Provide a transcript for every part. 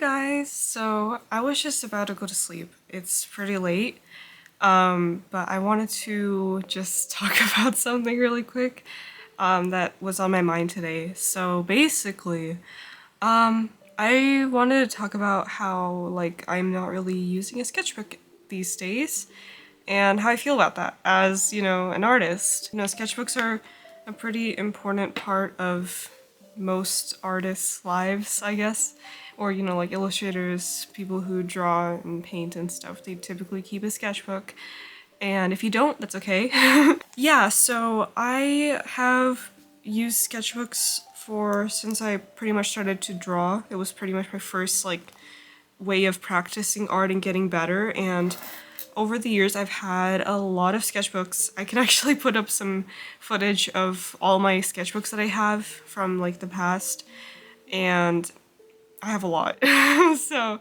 guys, so I was just about to go to sleep. It's pretty late, but I wanted to just talk about something really quick that was on my mind today. So basically, I wanted to talk about how I'm not really using a sketchbook these days and how I feel about that as, an artist. Sketchbooks are a pretty important part of most artists' lives, I guess. Or, like illustrators, people who draw and paint and stuff, they typically keep a sketchbook. And if you don't, that's okay. Yeah, so I have used sketchbooks for since I pretty much started to draw. It was pretty much my first way of practicing art and getting better, and over the years I've had a lot of sketchbooks. I can actually put up some footage of all my sketchbooks that I have from the past, and I have a lot. So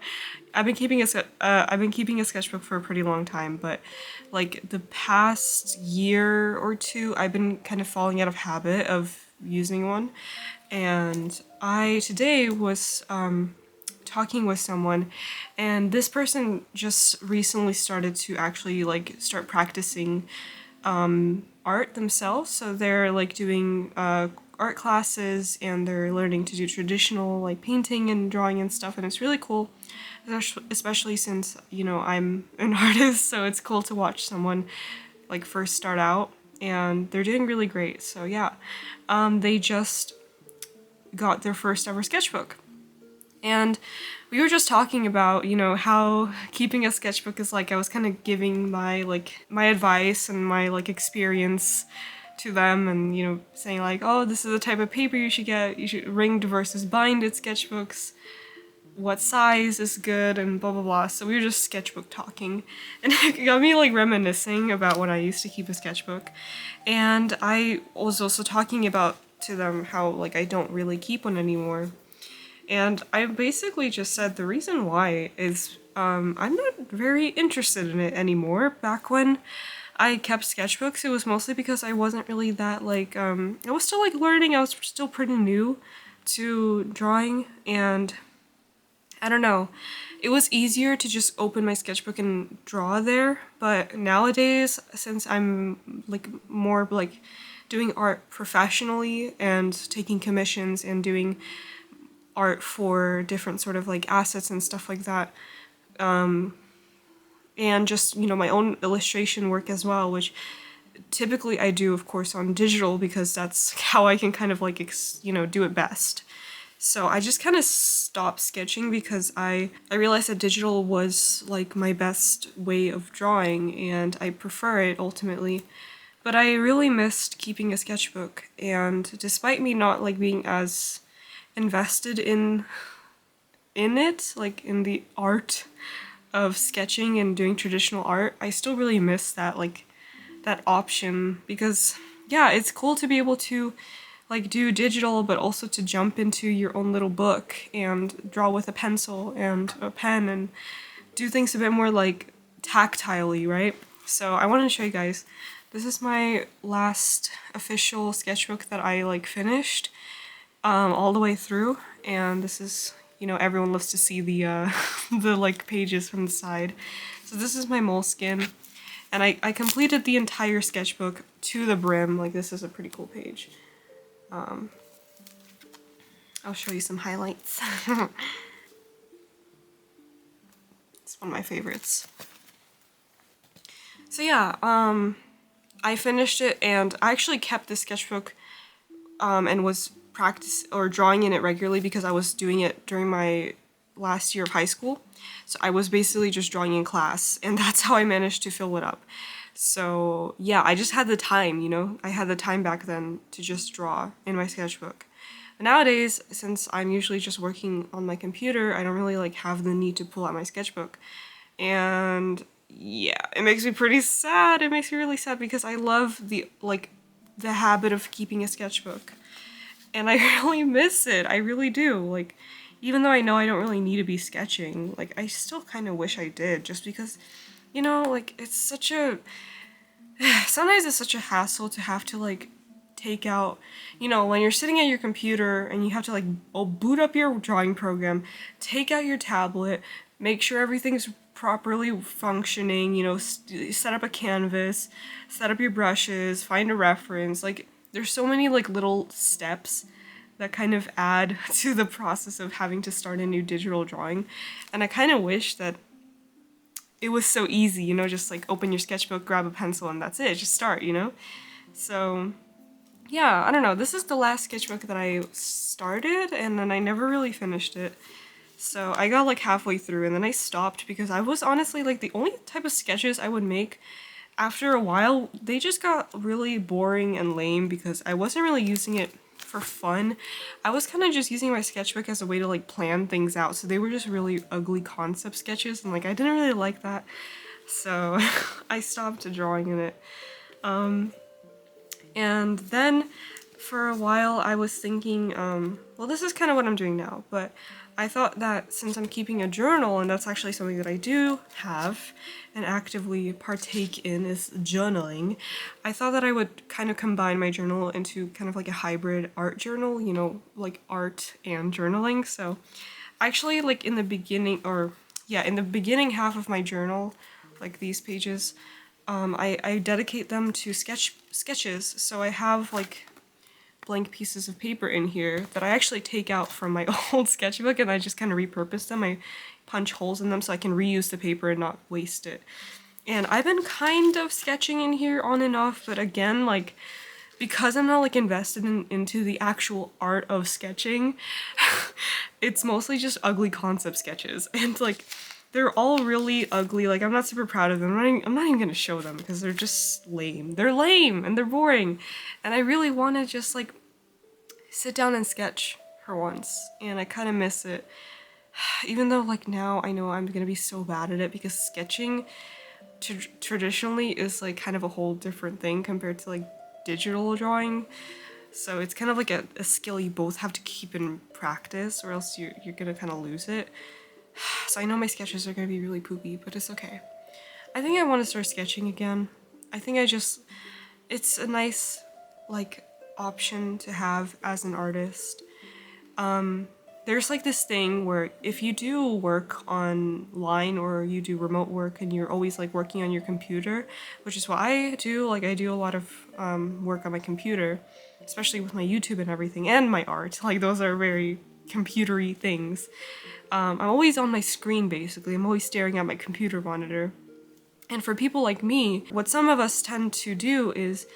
I've been keeping a sketchbook for a pretty long time, but the past year or two I've been kind of falling out of habit of using one. And I today was talking with someone, and this person just recently started to actually start practicing art themselves. So they're doing art classes, and they're learning to do traditional painting and drawing and stuff, and it's really cool, especially since I'm an artist, so it's cool to watch someone first start out, and they're doing really great. So yeah, they just got their first ever sketchbook. And we were just talking about, how keeping a sketchbook is I was kind of giving my my advice and my experience to them, and saying oh, this is the type of paper you should get. You should ringed versus binded sketchbooks. What size is good, and blah blah blah. So we were just sketchbook talking, and it got me reminiscing about when I used to keep a sketchbook. And I was also talking about to them how I don't really keep one anymore. And I basically just said the reason why is I'm not very interested in it anymore. Back when I kept sketchbooks, it was mostly because I wasn't really that I was still learning. I was still pretty new to drawing, and I don't know. It was easier to just open my sketchbook and draw there, but nowadays, since I'm more doing art professionally and taking commissions and doing art for different sort of assets and stuff like that, and just my own illustration work as well, which typically I do of course on digital because that's how I can kind of do it best. So I just kind of stopped sketching because I realized that digital was my best way of drawing, and I prefer it ultimately. But I really missed keeping a sketchbook, and despite me not being as invested in it, in the art of sketching and doing traditional art, I still really miss that that option, because yeah, it's cool to be able to do digital, but also to jump into your own little book and draw with a pencil and a pen and do things a bit more tactilely, right? So I wanted to show you guys. This is my last official sketchbook that I finished all the way through, and this is, everyone loves to see the the pages from the side. So this is my moleskin, and I completed the entire sketchbook to the brim. This is a pretty cool page. I'll show you some highlights. It's one of my favorites. So yeah, I finished it, and I actually kept the sketchbook and was drawing in it regularly because I was doing it during my last year of high school. So I was basically just drawing in class, and that's how I managed to fill it up. So yeah, I just had the time, I had the time back then to just draw in my sketchbook. But nowadays, since I'm usually just working on my computer, I don't really have the need to pull out my sketchbook. And yeah, it makes me pretty sad. It makes me really sad because I love the habit of keeping a sketchbook. And I really miss it. I really do. Even though I know I don't really need to be sketching, I still kind of wish I did, just because, it's such a sometimes it's such a hassle to have to take out, when you're sitting at your computer and you have to like boot up your drawing program, take out your tablet, make sure everything's properly functioning, set up a canvas, set up your brushes, find a reference. Like, there's so many like little steps that kind of add to the process of having to start a new digital drawing. And I kind of wish that it was so easy, just like open your sketchbook, grab a pencil, and that's it, just start, So, yeah, I don't know. This is the last sketchbook that I started, and then I never really finished it. So I got like halfway through, and then I stopped because I was honestly like the only type of sketches I would make after a while, they just got really boring and lame because I wasn't really using it for fun. I was kind of just using my sketchbook as a way to like plan things out, so they were just really ugly concept sketches, and like I didn't really like that, so I stopped drawing in it. And then for a while I was thinking, well, this is kind of what I'm doing now, but I thought that since I'm keeping a journal, and that's actually something that I do have and actively partake in, is journaling, I thought that I would kind of combine my journal into kind of like a hybrid art journal, like art and journaling. So actually, like in the beginning, in the beginning half of my journal, like these pages, I dedicate them to sketches. So I have like blank pieces of paper in here that I actually take out from my old sketchbook, and I just kind of repurpose them. I punch holes in them so I can reuse the paper and not waste it. And I've been kind of sketching in here on and off, but again, like, because I'm not like invested into the actual art of sketching, it's mostly just ugly concept sketches, and like they're all really ugly. Like, I'm not super proud of them. I'm not even gonna show them because they're just lame. They're lame and they're boring. And I really want to just like sit down and sketch for once. And I kind of miss it. Even though like now I know I'm gonna be so bad at it because sketching traditionally is like kind of a whole different thing compared to like digital drawing. So it's kind of like a skill you both have to keep in practice, or else you're gonna kind of lose it. So I know my sketches are gonna be really poopy, but it's okay. I think I want to start sketching again. I think it's a nice, like, option to have as an artist. There's like this thing where if you do work online or you do remote work and you're always like working on your computer, which is what I do, like I do a lot of work on my computer, especially with my YouTube and everything, and my art. Like, those are very computery things. I'm always on my screen, basically. I'm always staring at my computer monitor. And for people like me, what some of us tend to do is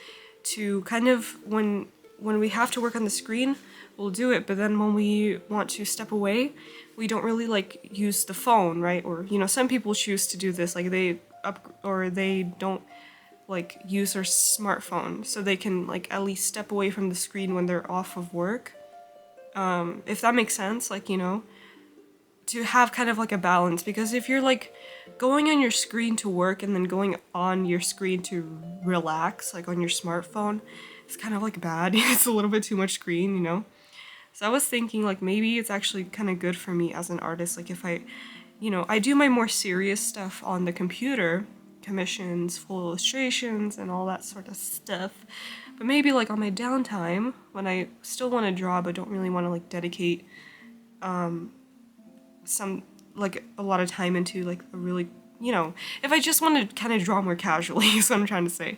to kind of, when we have to work on the screen, we'll do it, but then when we want to step away, we don't really like use the phone, right? Or, some people choose to do this, like they don't like use their smartphone so they can like at least step away from the screen when they're off of work. If that makes sense, like, to have kind of like a balance, because if you're like going on your screen to work and then going on your screen to relax, like on your smartphone, it's kind of like bad. It's a little bit too much screen. So I was thinking like maybe it's actually kind of good for me as an artist, like if I do my more serious stuff on the computer, commissions, full illustrations, and all that sort of stuff, but maybe like on my downtime, when I still want to draw but don't really want to like dedicate some like a lot of time into like a really, if I just want to kind of draw more casually, is what I'm trying to say,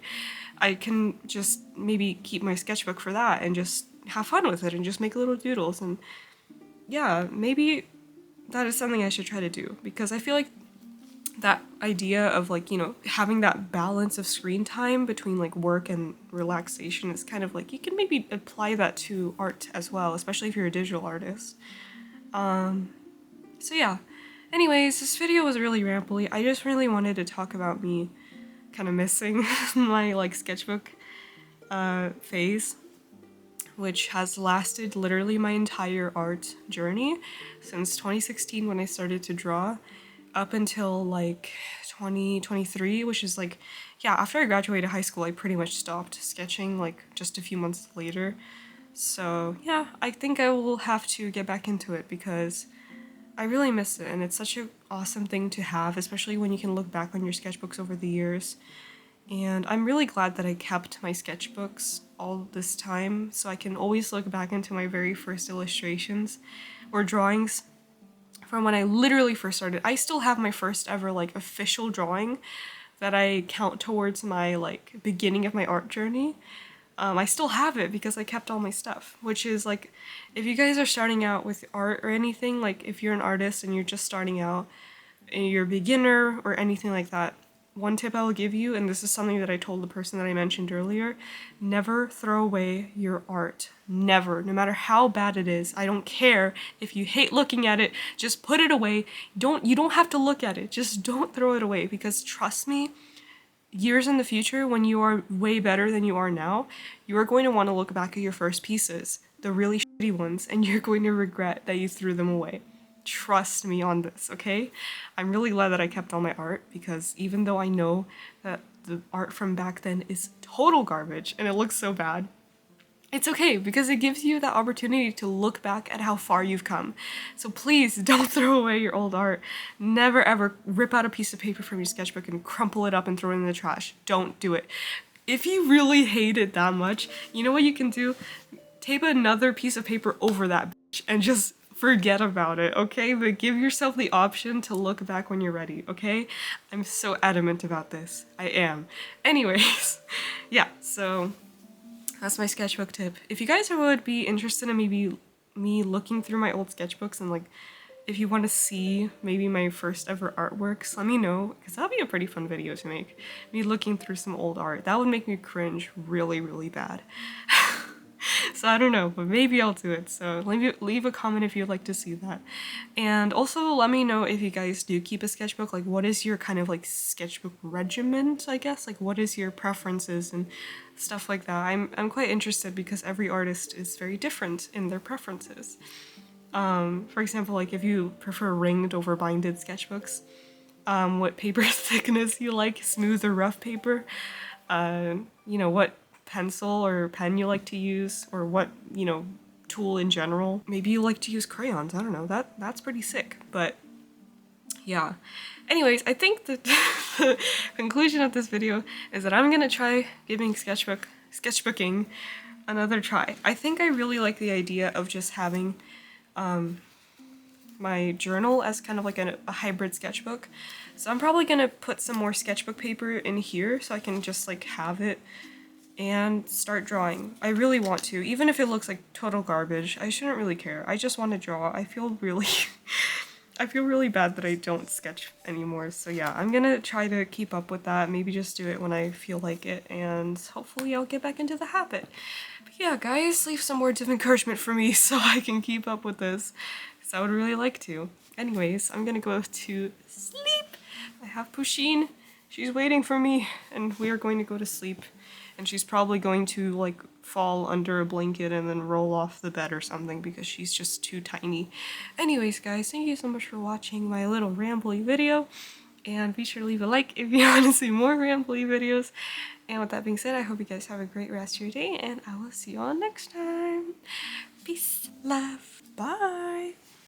I can just maybe keep my sketchbook for that and just have fun with it and just make little doodles. And yeah, maybe that is something I should try to do, because I feel like that idea of like, having that balance of screen time between like work and relaxation is kind of like, you can maybe apply that to art as well, especially if you're a digital artist. So yeah, anyways, this video was really rambly. I just really wanted to talk about me kind of missing my like sketchbook phase, which has lasted literally my entire art journey since 2016 when I started to draw up until like 2023, which is like, yeah, after I graduated high school, I pretty much stopped sketching like just a few months later. So yeah, I think I will have to get back into it because I really miss it, and it's such an awesome thing to have, especially when you can look back on your sketchbooks over the years And I'm really glad that I kept my sketchbooks all this time so I can always look back into my very first illustrations or drawings from when I literally first started. I still have my first ever like official drawing that I count towards my like beginning of my art journey. I still have it because I kept all my stuff, which is like, if you guys are starting out with art or anything, like if you're an artist and you're just starting out and you're a beginner or anything like that, one tip I will give you, and this is something that I told the person that I mentioned earlier, never throw away your art. Never. No matter how bad it is. I don't care if you hate looking at it, just put it away. You don't have to look at it. Just don't throw it away, because trust me, years in the future when you are way better than you are now, you are going to want to look back at your first pieces, the really shitty ones, and you're going to regret that you threw them away. Trust me on this, okay? I'm really glad that I kept all my art, because even though I know that the art from back then is total garbage and it looks so bad, it's okay, because it gives you that opportunity to look back at how far you've come. So please don't throw away your old art. Never ever rip out a piece of paper from your sketchbook and crumple it up and throw it in the trash. Don't do it. If you really hate it that much, you know what you can do? Tape another piece of paper over that bitch and just forget about it, okay? But give yourself the option to look back when you're ready, okay? I'm so adamant about this. I am. Anyways, yeah, so that's my sketchbook tip. If you guys would be interested in maybe me looking through my old sketchbooks and like if you want to see maybe my first ever artworks, let me know, because that'd be a pretty fun video to make. Me looking through some old art. That would make me cringe really, really bad. So I don't know, but maybe I'll do it. So leave a comment if you'd like to see that. And also let me know if you guys do keep a sketchbook, like what is your kind of like sketchbook regiment, I guess? Like what is your preferences and stuff like that. I'm quite interested because every artist is very different in their preferences. For example, like if you prefer ringed over binded sketchbooks, what paper thickness you like, smooth or rough paper, you know, what pencil or pen you like to use, or what, you know, tool in general. Maybe you like to use crayons, I don't know, that's pretty sick, but yeah. Anyways, I think that the conclusion of this video is that I'm gonna try giving sketchbooking another try. I think I really like the idea of just having my journal as kind of like a hybrid sketchbook. So I'm probably gonna put some more sketchbook paper in here so I can just like have it and start drawing. I really want to, even if it looks like total garbage. I shouldn't really care. I just want to draw. I feel really I feel really bad that I don't sketch anymore. So yeah, I'm gonna try to keep up with that. Maybe just do it when I feel like it, and hopefully I'll get back into the habit. But yeah, guys, leave some words of encouragement for me so I can keep up with this, because I would really like to. Anyways, I'm gonna go to sleep. I have Pusheen. She's waiting for me, and we are going to go to sleep. And she's probably going to like fall under a blanket and then roll off the bed or something because she's just too tiny. Anyways, guys, thank you so much for watching my little rambly video, and be sure to leave a like if you want to see more rambly videos. And with that being said, I hope you guys have a great rest of your day, and I will see you all next time. Peace, love, bye.